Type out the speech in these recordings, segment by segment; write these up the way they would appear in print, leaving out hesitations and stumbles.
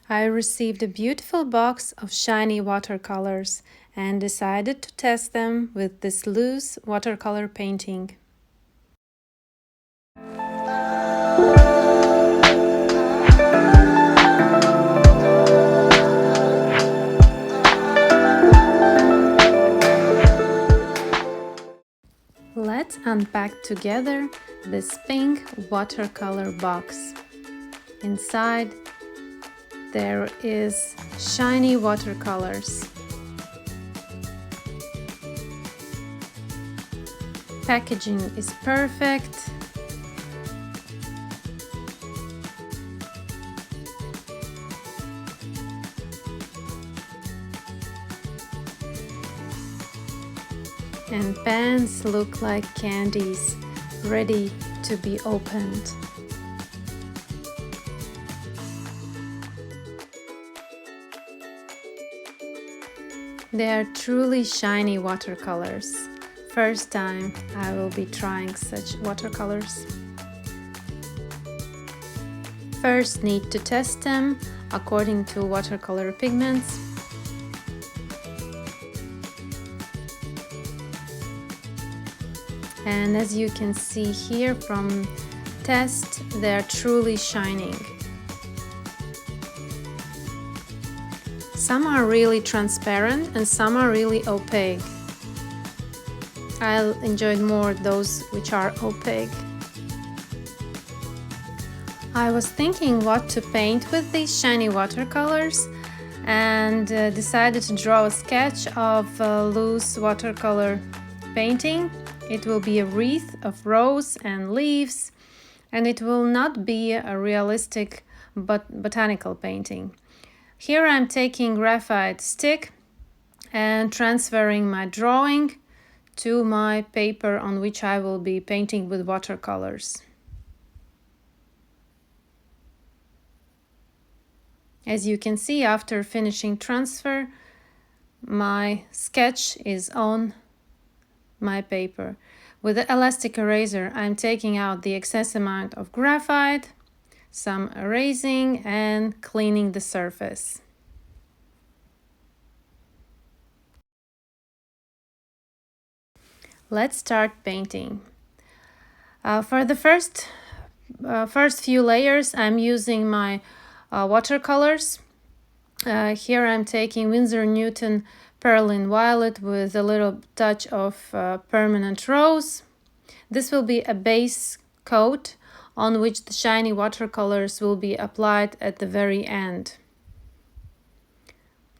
I received a beautiful box of shiny watercolors and decided to test them with this loose watercolor painting. Let's unpack together this pink watercolor box. Inside there is shiny watercolors. Packaging is perfect. And pens look like candies, ready to be opened. They are truly shiny watercolors. First time I will be trying such watercolors. First need to test them according to watercolor pigments. And as you can see here from test, they are truly shining. Some are really transparent and some are really opaque. I'll enjoy more those which are opaque. I was thinking what to paint with these shiny watercolors and decided to draw a sketch of a loose watercolor painting. It will be a wreath of rose and leaves, and it will not be a realistic botanical painting. Here I'm taking graphite stick and transferring my drawing to my paper on which I will be painting with watercolors. As you can see, after finishing transfer, my sketch is on my paper. With the elastic eraser, I'm taking out the excess amount of graphite, some erasing and cleaning the surface. Let's start painting. For the first few layers, I'm using my watercolors. Here I'm taking Winsor&newton Perlin Violet with a little touch of permanent rose. This will be a base coat on which the shiny watercolors will be applied at the very end.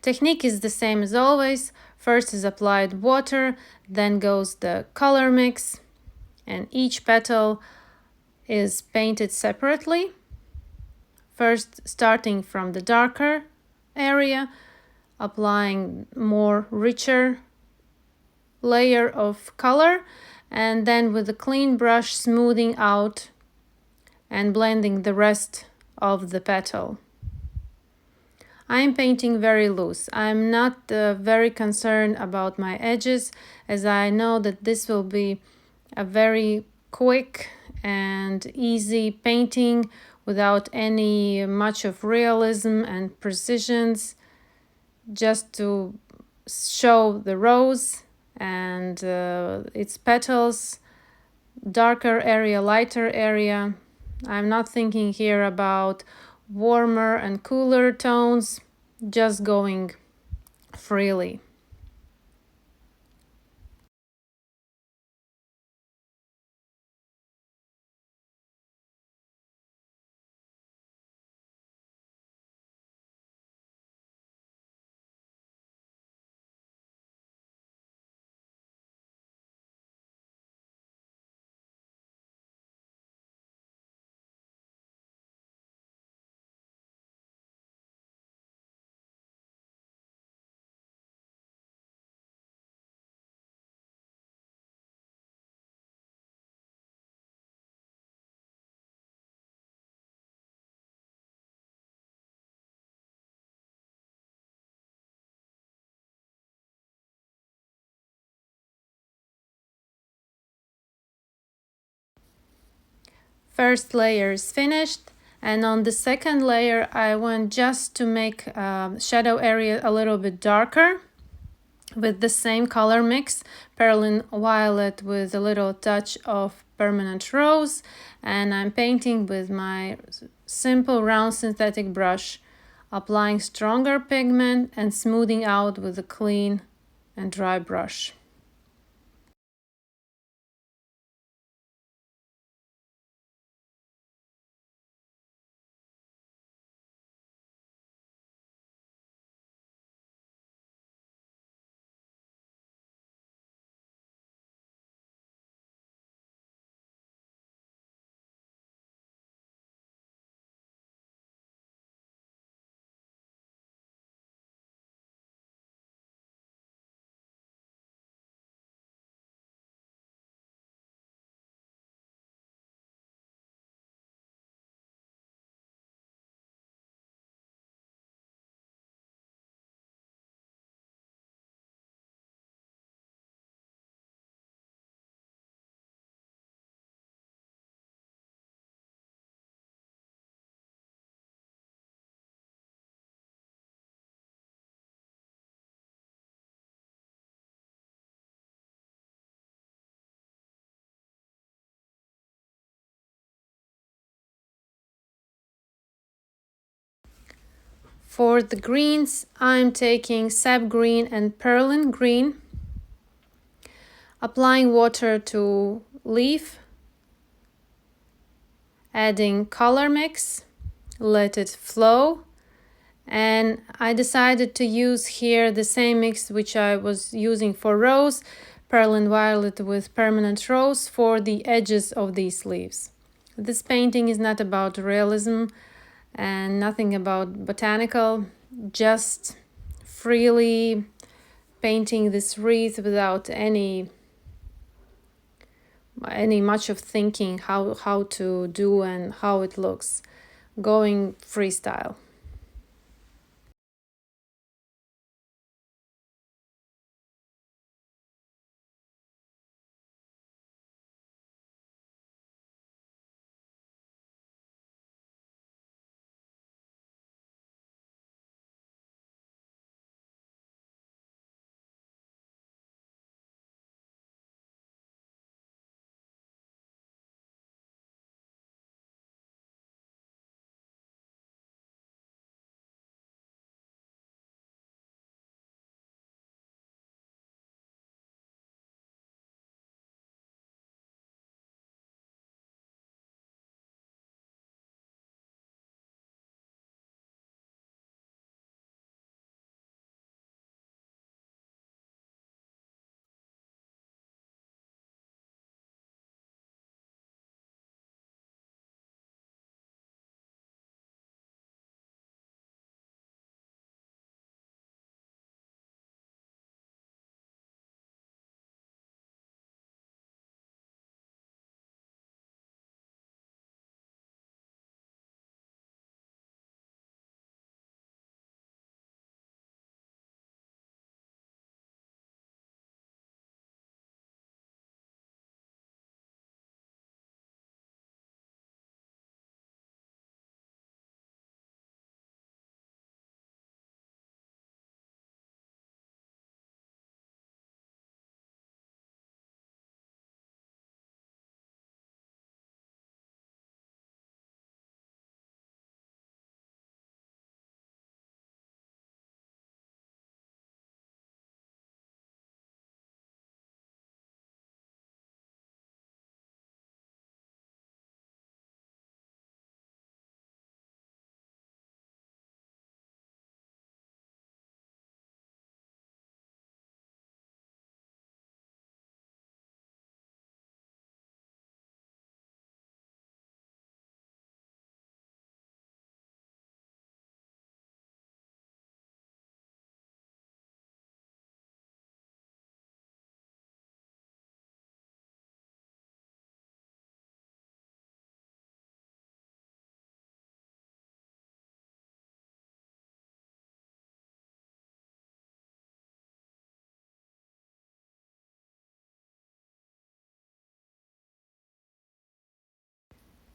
Technique is the same as always. First is applied water, then goes the color mix, and each petal is painted separately. First starting from the darker area, applying more richer layer of color, and then with a clean brush smoothing out and blending the rest of the petal. I'm painting very loose. I'm not very concerned about my edges, as I know that this will be a very quick and easy painting without any much of realism and precisions, just to show the rose and its petals, darker area, lighter area. I'm not thinking here about warmer and cooler tones, just going freely. First layer is finished, And on the second layer, I want just to make shadow area a little bit darker with the same color mix, Perlin Violet with a little touch of Permanent Rose. And I'm painting with my simple round synthetic brush, applying stronger pigment and smoothing out with a clean and dry brush. For the greens, I'm taking sap green and Perlin green, applying water to leaf, adding color mix, let it flow. And I decided to use here the same mix which I was using for rose, Perlin Violet with Permanent Rose, for the edges of these leaves. This painting is not about realism and nothing about botanical, just freely painting this wreath without any much of thinking how to do and how it looks, going freestyle.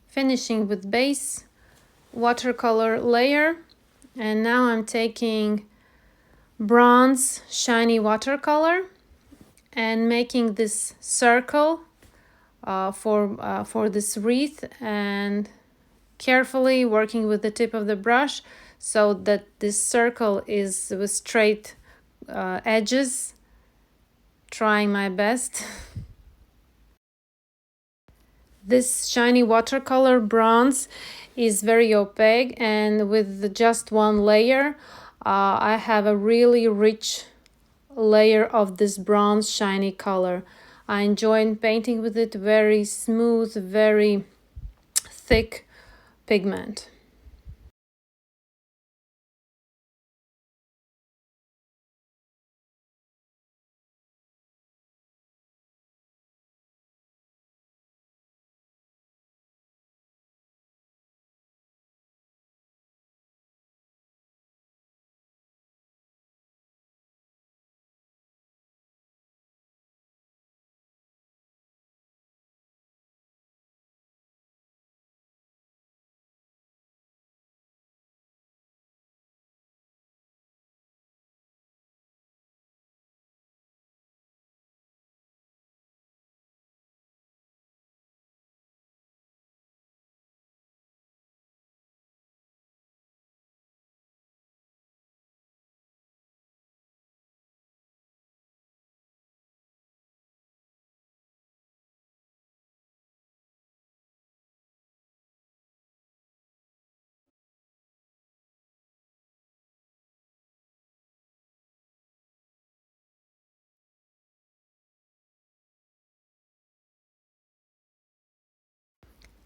Finishing with base, watercolor layer, and now I'm taking bronze shiny watercolor and making this circle for this wreath, and carefully working with the tip of the brush so that this circle is with straight edges, trying my best. This shiny watercolor bronze is very opaque, and with just one layer I have a really rich layer of this bronze shiny color. I enjoy painting with it. Very smooth, very thick pigment.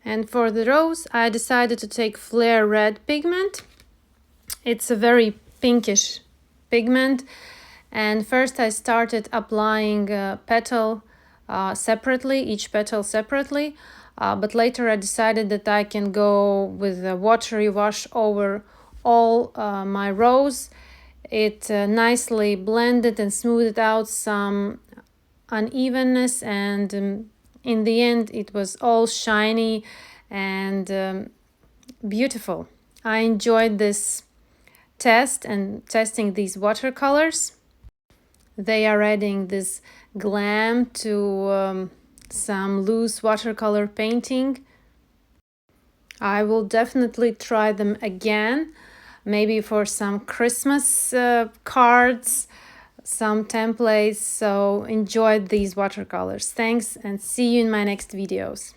And for the rose, I decided to take Flare Red pigment. It's a very pinkish pigment. And first I started applying petal separately, each petal separately. But later I decided that I can go with a watery wash over all my rose. It nicely blended and smoothed out some unevenness, and in the end it was all shiny and beautiful. I enjoyed this test and testing these watercolors. They are adding this glam to some loose watercolor painting. I will definitely try them again, maybe for some Christmas cards, some templates. So enjoyed these watercolors. Thanks, and see you in my next videos.